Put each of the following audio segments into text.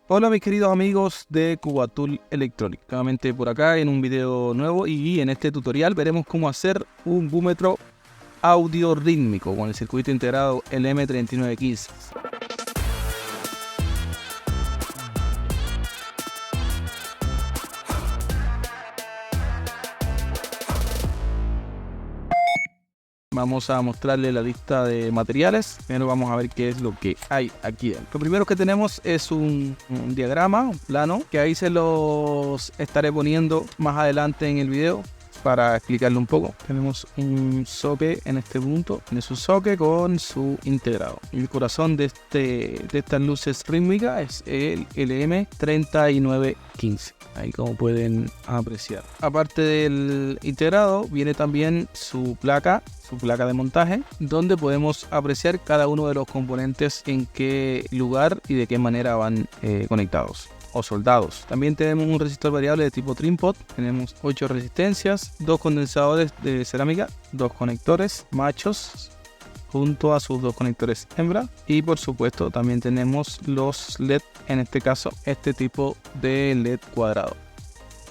Hola mis queridos amigos de Cubatul Electronic, nuevamente por acá en un video nuevo y en este tutorial veremos cómo hacer un búmetro audio rítmico con el circuito integrado LM3915. Vamos a mostrarle la lista de materiales. Primero vamos a ver qué es lo que hay aquí dentro. Lo primero que tenemos es un diagrama, un plano, que ahí se los estaré poniendo más adelante en el video para explicarlo un poco. Tenemos un socket en este punto, tiene su socket con su integrado. El corazón de estas luces rítmicas es el LM3915. Ahí como pueden apreciar. Aparte del integrado viene también su placa de montaje, donde podemos apreciar cada uno de los componentes en qué lugar y de qué manera van conectados o soldados. También tenemos un resistor variable de tipo Trim-Pot. Tenemos 8 resistencias, 2 condensadores de cerámica, 2 conectores machos junto a sus 2 conectores hembra, y por supuesto también tenemos los LED, en este caso este tipo de LED cuadrado,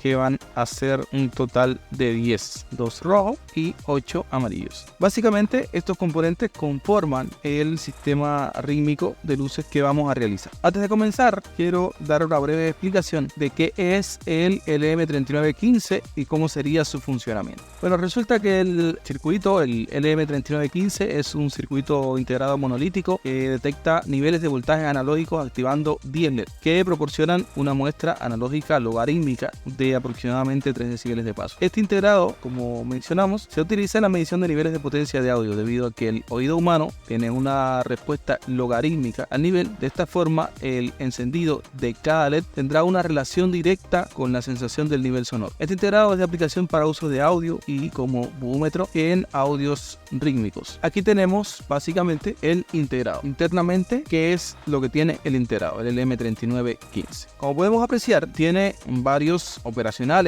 que van a ser un total de 10, 2 rojos y 8 amarillos. Básicamente estos componentes conforman el sistema rítmico de luces que vamos a realizar. Antes de comenzar quiero dar una breve explicación de qué es el LM3915 y cómo sería su funcionamiento. Bueno, resulta que el circuito, el LM3915, es un circuito integrado monolítico que detecta niveles de voltaje analógicos activando 10 LED que proporcionan una muestra analógica logarítmica de aproximadamente 3 decibeles de paso. Este integrado, como mencionamos, se utiliza en la medición de niveles de potencia de audio debido a que el oído humano tiene una respuesta logarítmica al nivel. De esta forma, el encendido de cada LED tendrá una relación directa con la sensación del nivel sonoro. Este integrado es de aplicación para uso de audio y como búmetro en audios rítmicos. Aquí tenemos básicamente el integrado. Internamente, ¿qué es lo que tiene el integrado? El LM3915. Como podemos apreciar, tiene varios operacionales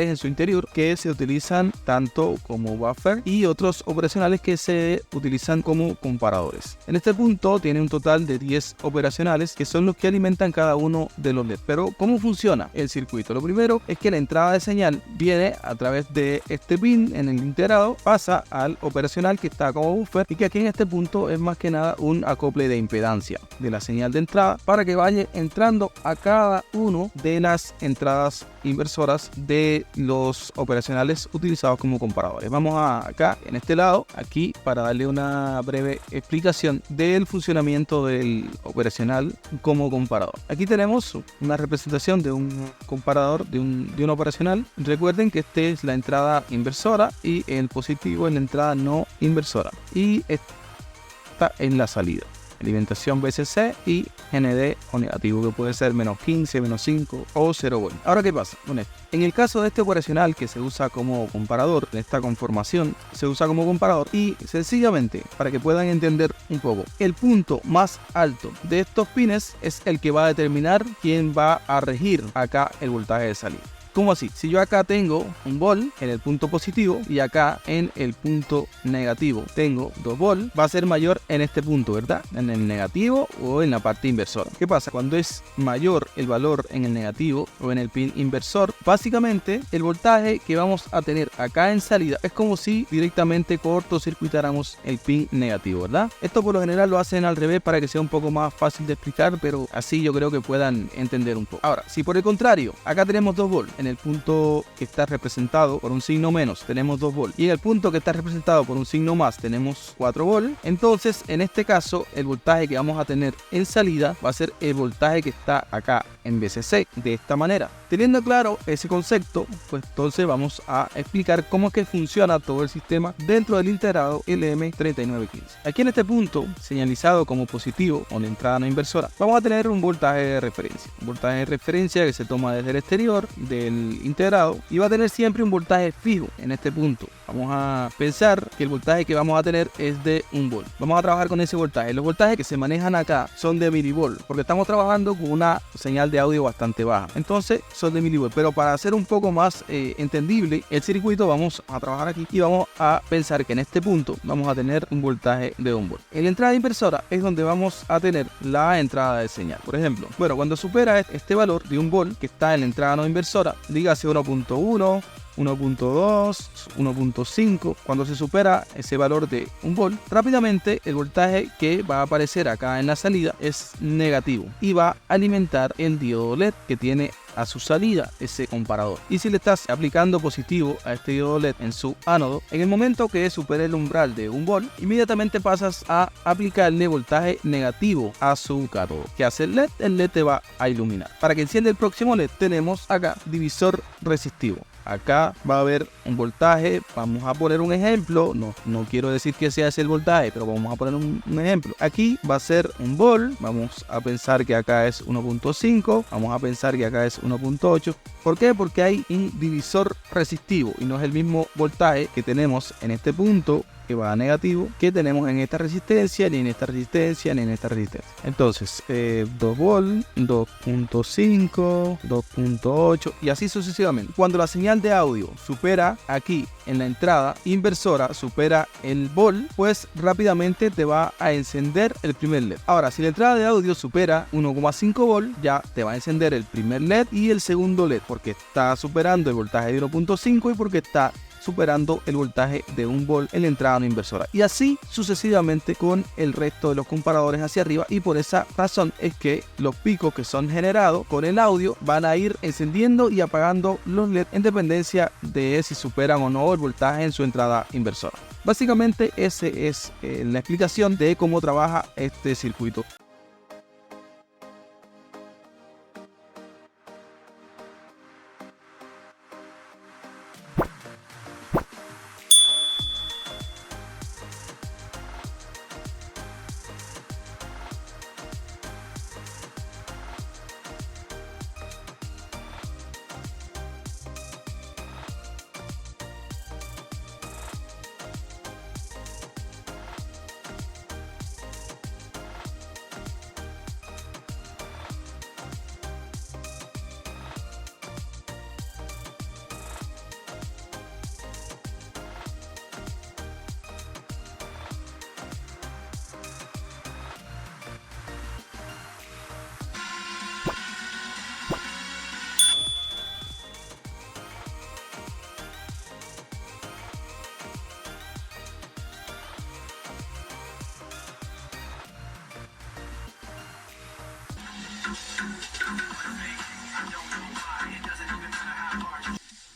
en su interior que se utilizan tanto como buffer y otros operacionales que se utilizan como comparadores. En este punto tiene un total de 10 operacionales que son los que alimentan cada uno de los LED. Pero ¿cómo funciona el circuito? Lo primero es que la entrada de señal viene a través de este pin en el integrado, pasa al operacional que está como buffer, y que aquí en este punto es más que nada un acople de impedancia de la señal de entrada para que vaya entrando a cada uno de las entradas inversoras de los operacionales utilizados como comparadores. Vamos acá en este lado, aquí, para darle una breve explicación del funcionamiento del operacional como comparador. Aquí tenemos una representación de un comparador, de un operacional. Recuerden que esta es la entrada inversora y el positivo es la entrada no inversora, y esta en la salida. Alimentación VCC y GND o negativo, que puede ser menos 15, menos 5 o 0 volts. Ahora, ¿qué pasa con esto? En el caso de este operacional que se usa como comparador, en esta conformación se usa como comparador, y sencillamente para que puedan entender un poco, el punto más alto de estos pines es el que va a determinar quién va a regir acá el voltaje de salida. ¿Cómo así? Si yo acá tengo un volt en el punto positivo y acá en el punto negativo tengo 2 volts, va a ser mayor en este punto, ¿verdad? En el negativo o en la parte inversora. ¿Qué pasa? Cuando es mayor el valor en el negativo o en el pin inversor, básicamente el voltaje que vamos a tener acá en salida es como si directamente cortocircuitáramos el pin negativo, ¿verdad? Esto por lo general lo hacen al revés para que sea un poco más fácil de explicar, pero así yo creo que puedan entender un poco. Ahora, si por el contrario, acá tenemos 2 volts, en el punto que está representado por un signo menos tenemos 2 volts y en el punto que está representado por un signo más tenemos 4 volts, entonces en este caso el voltaje que vamos a tener en salida va a ser el voltaje que está acá en VCC, de esta manera. Teniendo claro ese concepto, pues entonces vamos a explicar cómo es que funciona todo el sistema dentro del integrado LM3915. Aquí en este punto, señalizado como positivo o la entrada no inversora, vamos a tener un voltaje de referencia. Un voltaje de referencia que se toma desde el exterior del integrado y va a tener siempre un voltaje fijo en este punto. Vamos a pensar que el voltaje que vamos a tener es de 1 volt. Vamos a trabajar con ese voltaje. Los voltajes que se manejan acá son de milivolt, porque estamos trabajando con una señal de audio bastante baja. Entonces son de milivolt. Pero para hacer un poco más entendible el circuito, vamos a trabajar aquí y vamos a pensar que en este punto vamos a tener un voltaje de 1 volt. En la entrada inversora es donde vamos a tener la entrada de señal. Por ejemplo, bueno, cuando supera este valor de 1 volt que está en la entrada no inversora, dígase 1.1, 1.2, 1.5, cuando se supera ese valor de 1 volt, rápidamente el voltaje que va a aparecer acá en la salida es negativo y va a alimentar el diodo LED que tiene a su salida ese comparador. Y si le estás aplicando positivo a este diodo LED en su ánodo, en el momento que supere el umbral de 1 volt, inmediatamente pasas a aplicarle voltaje negativo a su cátodo. ¿Qué hace el LED? El LED te va a iluminar. Para que encienda el próximo LED tenemos acá divisor resistivo. Acá va a haber un voltaje, vamos a poner un ejemplo, no quiero decir que sea ese el voltaje, pero vamos a poner un ejemplo. Aquí va a ser 1 volt, vamos a pensar que acá es 1.5, vamos a pensar que acá es 1.8. ¿Por qué? Porque hay un divisor resistivo y no es el mismo voltaje que tenemos en este punto que va a negativo que tenemos en esta resistencia, ni en esta resistencia, ni en esta resistencia. Entonces 2 volt, 2.5, 2.8 y así sucesivamente. Cuando la señal de audio supera aquí en la entrada inversora, supera el volt, pues rápidamente te va a encender el primer LED. Ahora, si la entrada de audio supera 1.5 volt, ya te va a encender el primer LED y el segundo LED, porque está superando el voltaje de 1.5 y porque está superando el voltaje de 1 volt en la entrada no inversora, y así sucesivamente con el resto de los comparadores hacia arriba. Y por esa razón es que los picos que son generados con el audio van a ir encendiendo y apagando los LED en dependencia de si superan o no el voltaje en su entrada inversora. Básicamente esa es la explicación de cómo trabaja este circuito.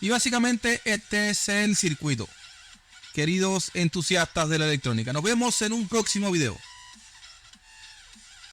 Y básicamente este es el circuito. Queridos entusiastas de la electrónica, nos vemos en un próximo video.